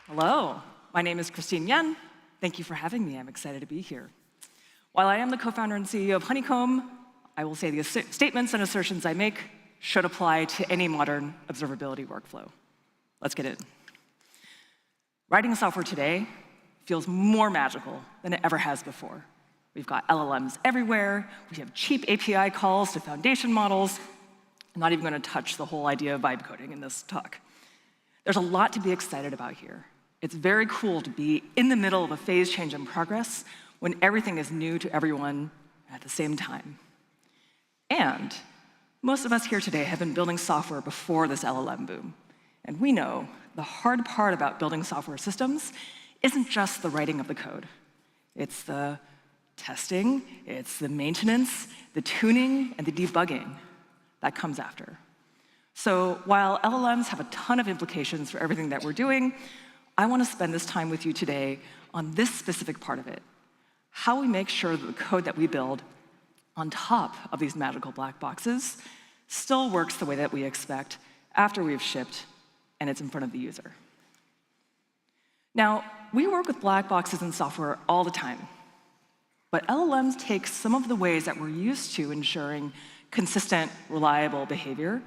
Hello, my name is Christine Yen. Thank you for having me. I'm excited to be here. While I am the co-founder and CEO of Honeycomb, I will say the statements and assertions I make should apply to any modern observability workflow. Let's get in. Writing software today feels more magical than it ever has before. We've got LLMs everywhere. We have cheap API calls to foundation models. I'm not even going to touch the whole idea of vibe coding in this talk. There's a lot to be excited about here. It's very cool to be in the middle of a phase change in progress when everything is new to everyone at the same time. And most of us here today have been building software before this LLM boom. And we know the hard part about building software systems isn't just the writing of the code. It's the testing, it's the maintenance, the tuning, and the debugging that comes after. So while LLMs have a ton of implications for everything that we're doing, I want to spend this time with you today on this specific part of it, how we make sure that the code that we build on top of these magical black boxes still works the way that we expect after we've shipped and it's in front of the user. Now, we work with black boxes in software all the time, but LLMs take some of the ways that we're used to ensuring consistent, reliable behavior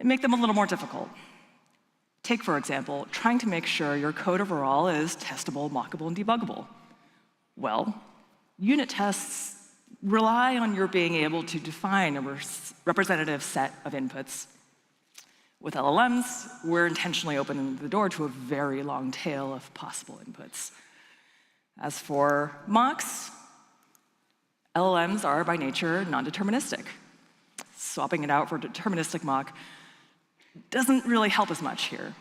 and make them a little more difficult. Take, for example, trying to make sure your code overall is testable, mockable, and debuggable. Well, unit tests rely on your being able to define a representative set of inputs. With LLMs, we're intentionally opening the door to a very long tail of possible inputs. As for mocks, LLMs are by nature non-deterministic. Swapping it out for a deterministic mock doesn't really help us much here.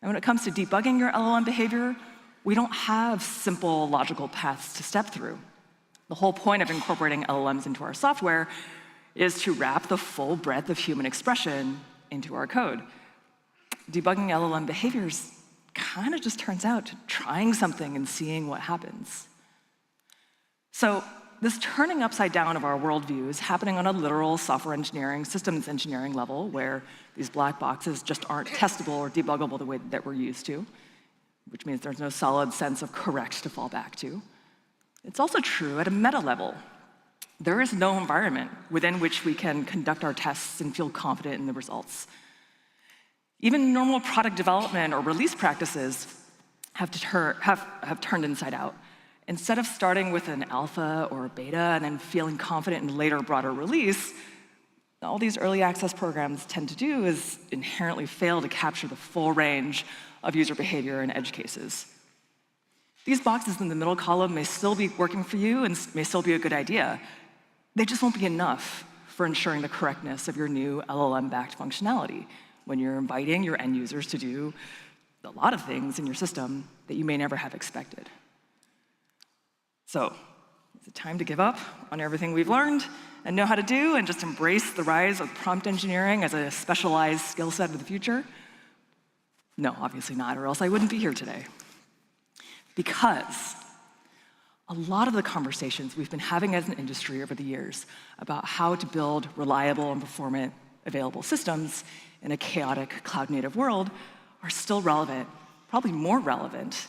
And when it comes to debugging your LLM behavior, we don't have simple logical paths to step through. The whole point of incorporating LLMs into our software is to wrap the full breadth of human expression into our code. Debugging LLM behaviors kind of just turns out to trying something and seeing what happens. So this turning upside down of our worldview is happening on a literal software engineering, systems engineering level where these black boxes just aren't testable or debuggable the way that we're used to, which means there's no solid sense of correct to fall back to. It's also true at a meta level. There is no environment within which we can conduct our tests and feel confident in the results. Even normal product development or release practices have turned inside out. Instead of starting with an alpha or a beta and then feeling confident in later broader release, all these early access programs tend to do is inherently fail to capture the full range of user behavior and edge cases. These boxes in the middle column may still be working for you and may still be a good idea. They just won't be enough for ensuring the correctness of your new LLM-backed functionality when you're inviting your end users to do a lot of things in your system that you may never have expected. So, is it time to give up on everything we've learned and know how to do and just embrace the rise of prompt engineering as a specialized skill set of the future? No, obviously not, or else I wouldn't be here today. Because a lot of the conversations we've been having as an industry over the years about how to build reliable and performant available systems in a chaotic cloud-native world are still relevant, probably more relevant,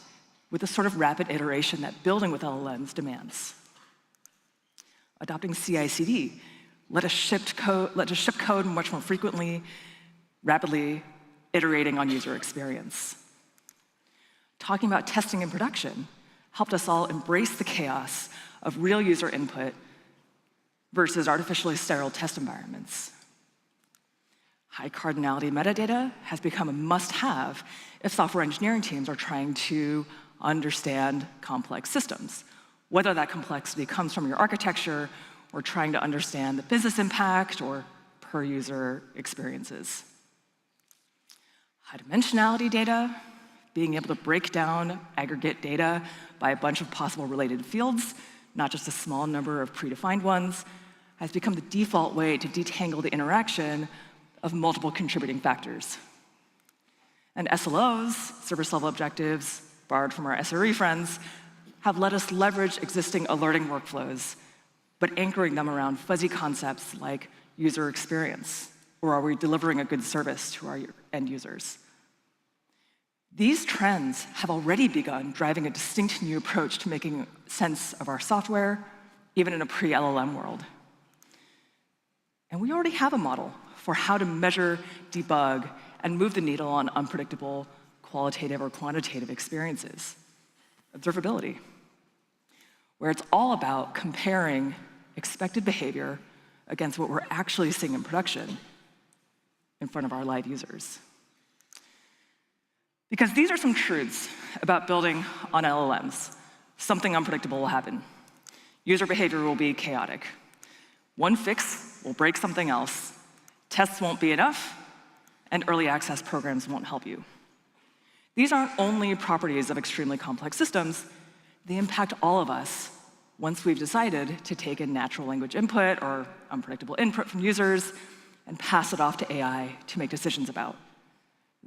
with the sort of rapid iteration that building with LLMs demands. Adopting CI/CD let us ship code much more frequently, rapidly iterating on user experience. Talking about testing in production helped us all embrace the chaos of real user input versus artificially sterile test environments. High cardinality metadata has become a must-have if software engineering teams are trying to understand complex systems, whether that complexity comes from your architecture or trying to understand the business impact or per-user experiences. High dimensionality data, being able to break down aggregate data by a bunch of possible related fields, not just a small number of predefined ones, has become the default way to detangle the interaction of multiple contributing factors. And SLOs, service-level objectives, borrowed from our SRE friends, have let us leverage existing alerting workflows, but anchoring them around fuzzy concepts like user experience, or are we delivering a good service to our end users? These trends have already begun driving a distinct new approach to making sense of our software, even in a pre-LLM world. And we already have a model for how to measure, debug, and move the needle on unpredictable qualitative or quantitative experiences. Observability, where it's all about comparing expected behavior against what we're actually seeing in production in front of our live users. Because these are some truths about building on LLMs. Something unpredictable will happen. User behavior will be chaotic. One fix will break something else. Tests won't be enough, and early access programs won't help you. These aren't only properties of extremely complex systems, they impact all of us once we've decided to take in natural language input or unpredictable input from users and pass it off to AI to make decisions about.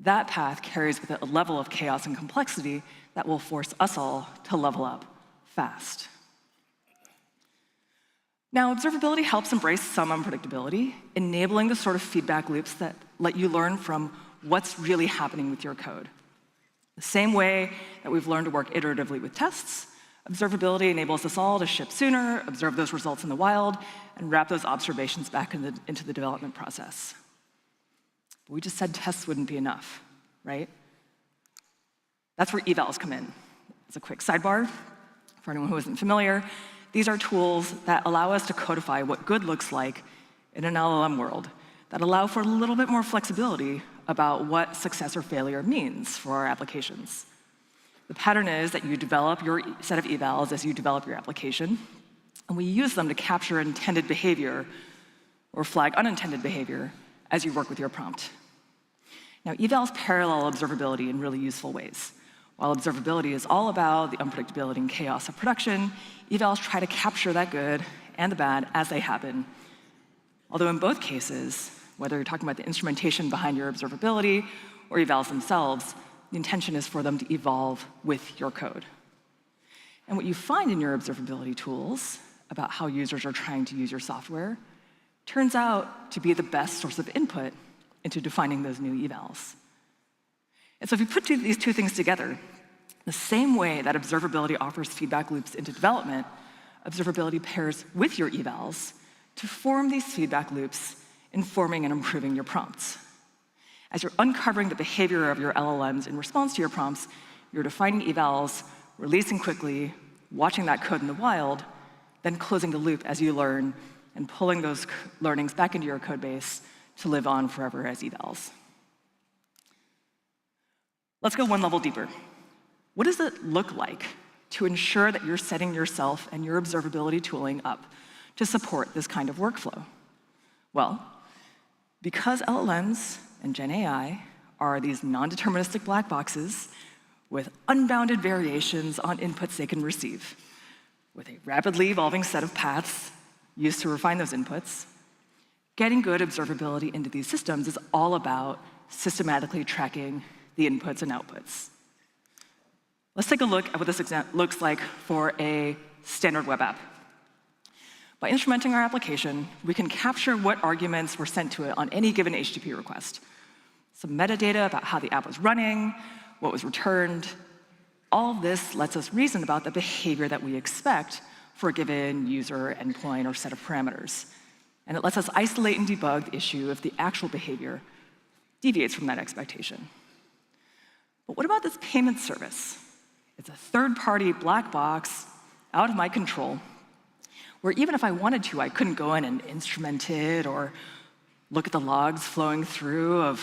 That path carries with it a level of chaos and complexity that will force us all to level up fast. Now, observability helps embrace some unpredictability, enabling the sort of feedback loops that let you learn from what's really happening with your code. The same way that we've learned to work iteratively with tests, observability enables us all to ship sooner, observe those results in the wild, and wrap those observations back into the development process. But we just said tests wouldn't be enough, right? That's where evals come in. As a quick sidebar, for anyone who isn't familiar, these are tools that allow us to codify what good looks like in an LLM world, that allow for a little bit more flexibility about what success or failure means for our applications. The pattern is that you develop your set of evals as you develop your application, and we use them to capture intended behavior or flag unintended behavior as you work with your prompt. Now, evals parallel observability in really useful ways. While observability is all about the unpredictability and chaos of production, evals try to capture that good and the bad as they happen. Although in both cases, whether you're talking about the instrumentation behind your observability or evals themselves, the intention is for them to evolve with your code. And what you find in your observability tools about how users are trying to use your software turns out to be the best source of input into defining those new evals. And so if you put these two things together, the same way that observability offers feedback loops into development, observability pairs with your evals to form these feedback loops, informing and improving your prompts. As you're uncovering the behavior of your LLMs in response to your prompts, you're defining evals, releasing quickly, watching that code in the wild, then closing the loop as you learn and pulling those learnings back into your code base to live on forever as evals. Let's go one level deeper. What does it look like to ensure that you're setting yourself and your observability tooling up to support this kind of workflow? Well, because LLMs and Gen AI are these non-deterministic black boxes with unbounded variations on inputs they can receive, with a rapidly evolving set of paths used to refine those inputs, getting good observability into these systems is all about systematically tracking the inputs and outputs. Let's take a look at what this looks like for a standard web app. By instrumenting our application, we can capture what arguments were sent to it on any given HTTP request. Some metadata about how the app was running, what was returned. All of this lets us reason about the behavior that we expect for a given user, endpoint, or set of parameters. And it lets us isolate and debug the issue if the actual behavior deviates from that expectation. But what about this payment service? It's a third-party black box out of my control, where even if I wanted to, I couldn't go in and instrument it or look at the logs flowing through of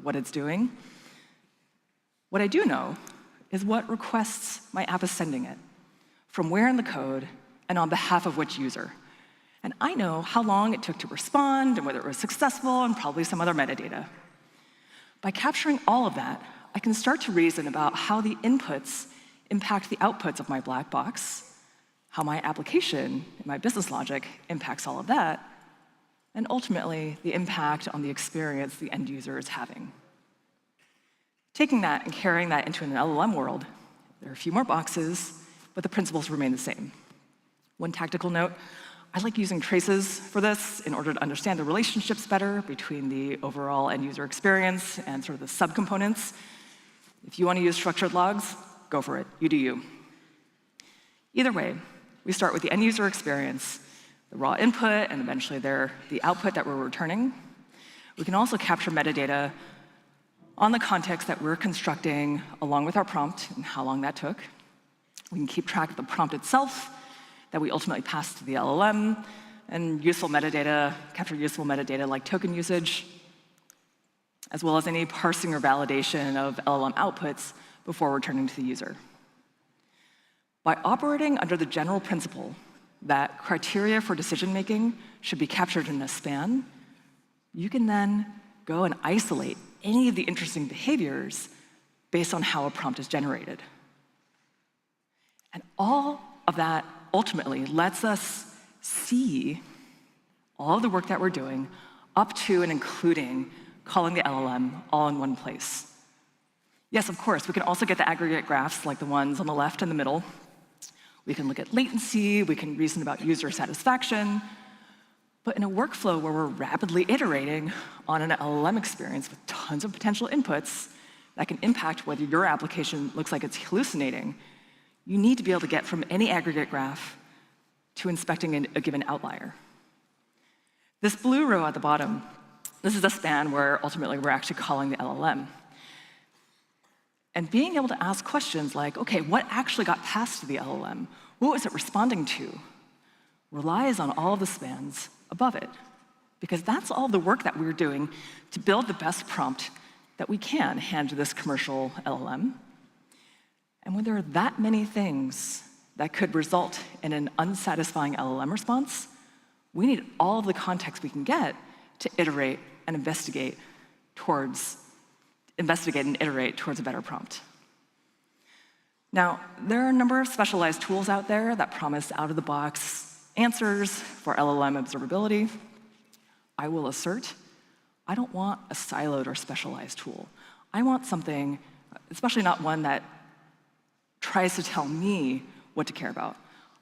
what it's doing. What I do know is what requests my app is sending it, from where in the code, and on behalf of which user. And I know how long it took to respond and whether it was successful and probably some other metadata. By capturing all of that, I can start to reason about how the inputs impact the outputs of my black box, how my application and my business logic impacts all of that, and ultimately the impact on the experience the end user is having. Taking that and carrying that into an LLM world, there are a few more boxes, but the principles remain the same. One tactical note, I like using traces for this in order to understand the relationships better between the overall end user experience and sort of the subcomponents. If you want to use structured logs, go for it. You do you. Either way, we start with the end user experience, the raw input, and eventually the output that we're returning. We can also capture metadata on the context that we're constructing along with our prompt and how long that took. We can keep track of the prompt itself that we ultimately pass to the LLM, and useful metadata, capture useful metadata like token usage, as well as any parsing or validation of LLM outputs before returning to the user. By operating under the general principle that criteria for decision-making should be captured in a span, you can then go and isolate any of the interesting behaviors based on how a prompt is generated. And all of that ultimately lets us see all of the work that we're doing up to and including calling the LLM all in one place. Yes, of course, we can also get the aggregate graphs like the ones on the left and the middle. We can look at latency, we can reason about user satisfaction, but in a workflow where we're rapidly iterating on an LLM experience with tons of potential inputs that can impact whether your application looks like it's hallucinating, you need to be able to get from any aggregate graph to inspecting a given outlier. This blue row at the bottom, this is a span where ultimately we're actually calling the LLM. And being able to ask questions like, okay, what actually got passed to the LLM? What was it responding to? Relies on all of the spans above it. Because that's all the work that we're doing to build the best prompt that we can hand to this commercial LLM. And when there are that many things that could result in an unsatisfying LLM response, we need all of the context we can get to iterate and investigate and iterate towards a better prompt. Now, there are a number of specialized tools out there that promise out-of-the-box answers for LLM observability. I will assert, I don't want a siloed or specialized tool. I want something, especially not one that tries to tell me what to care about.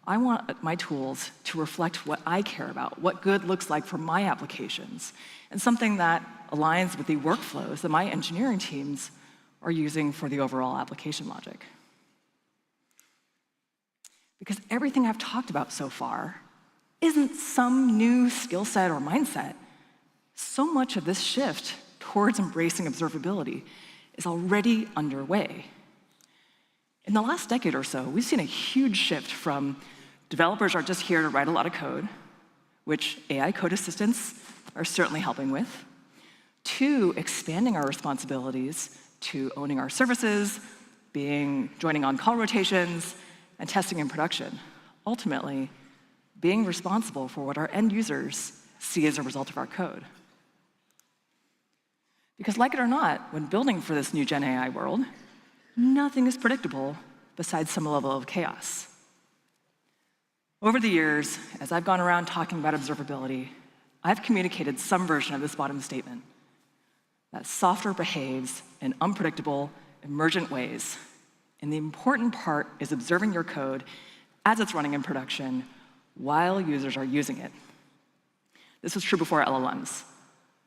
I want my tools to reflect what I care about, what good looks like for my applications, and something that aligns with the workflows that my engineering teams are using for the overall application logic. Because everything I've talked about so far isn't some new skill set or mindset. So much of this shift towards embracing observability is already underway. In the last decade or so, we've seen a huge shift from developers are just here to write a lot of code, which AI code assistants are certainly helping with, to expanding our responsibilities to owning our services, joining on call rotations, and testing in production. Ultimately, being responsible for what our end users see as a result of our code. Because like it or not, when building for this new Gen AI world, nothing is predictable besides some level of chaos. Over the years, as I've gone around talking about observability, I've communicated some version of this bottom statement, that software behaves in unpredictable, emergent ways, and the important part is observing your code as it's running in production while users are using it. This was true before LLMs,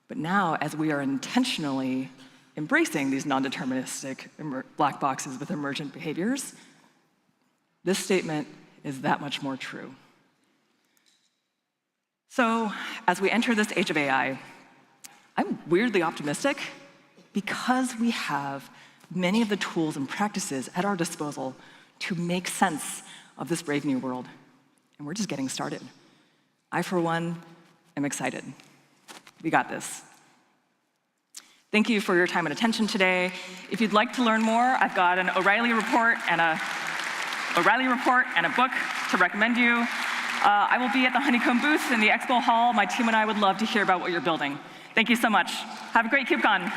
but now as we are intentionally embracing these non-deterministic black boxes with emergent behaviors, this statement is that much more true. So as we enter this age of AI, I'm weirdly optimistic because we have many of the tools and practices at our disposal to make sense of this brave new world. And we're just getting started. I, for one, am excited. We got this. Thank you for your time and attention today. If you'd like to learn more, I've got an O'Reilly report and a book to recommend you. I will be at the Honeycomb booth in the expo hall. My team and I would love to hear about what you're building. Thank you so much. Have a great KubeCon.